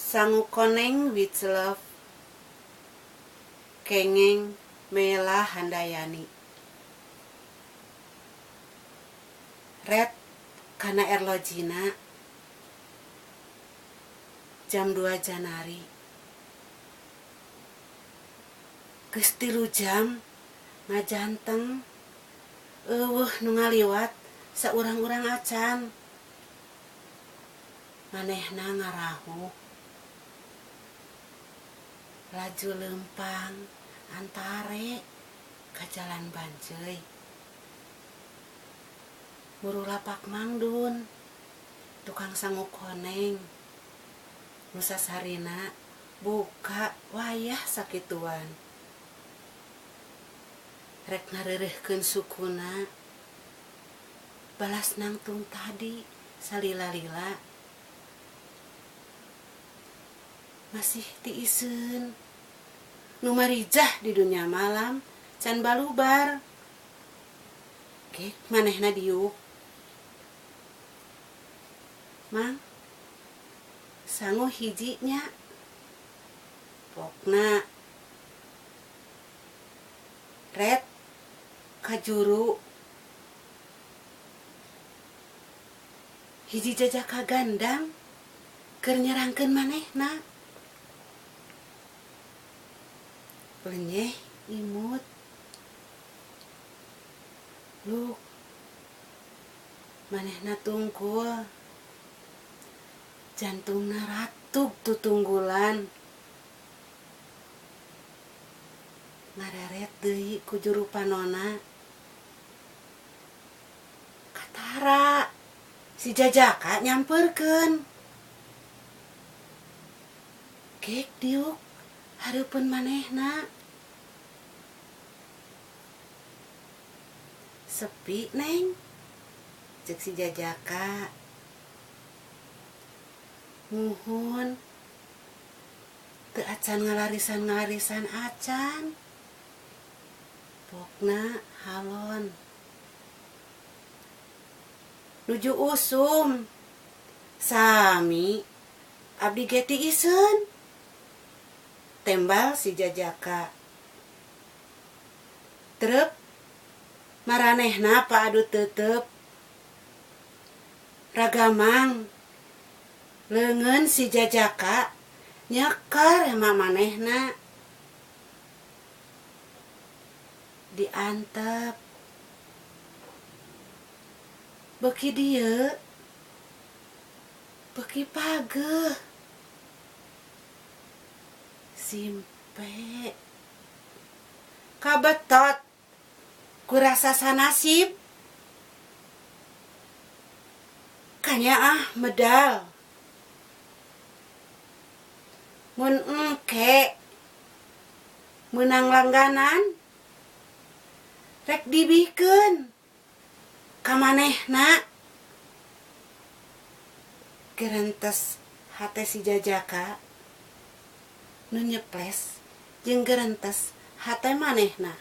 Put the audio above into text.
Sangu koneng with love, kengeng Mela Handayani. Red kana erlojina jam 2 Janari. Geus 3 jam ngajanteng eueuh nu ngaliwat saurang-urang acan. Manehna ngarahu laju lempang antare ka jalan Banceuy. Buru lapak mangdun tukang sangu koneng nu sasarina buka wayah sakituan. Rek ngareureuhkeun sukuna balas nangtung tadi salila-lila. Masih tiiseun nu marijah di dunia malam can balubar. Kek manehna diuk. Mang, sangu hijinya. Pokna Red kajuru hiji jajaka gandang keur nyerangkeun manehna. Lenyeh imut. Luk manehna tungkul. Jantungna ratug tutunggulan. Ngareret deui ku juru panona. Katara si jajaka nyampeurkeun. Kek diuk hareupeun manehna. Sepi neng, cek si jajaka. Muhun teu acan ngalarisan acan. Pokna halon. Nuju usum. Sami abdi ge tiiseun. Tembal si jajaka. Trep maranehna pa adu teuteup. Ragamang leungeun si jajaka nyekar ema manehna. Diantep. Beuki dieu beuki pageuh. Simpe kabetot kurasa sanasib. Kanyaah medal. Mun engke meunang langganan rek dibikeun ka manehna. Gerentes hate si jajaka nu nyeples jeung gerentes hate manehna.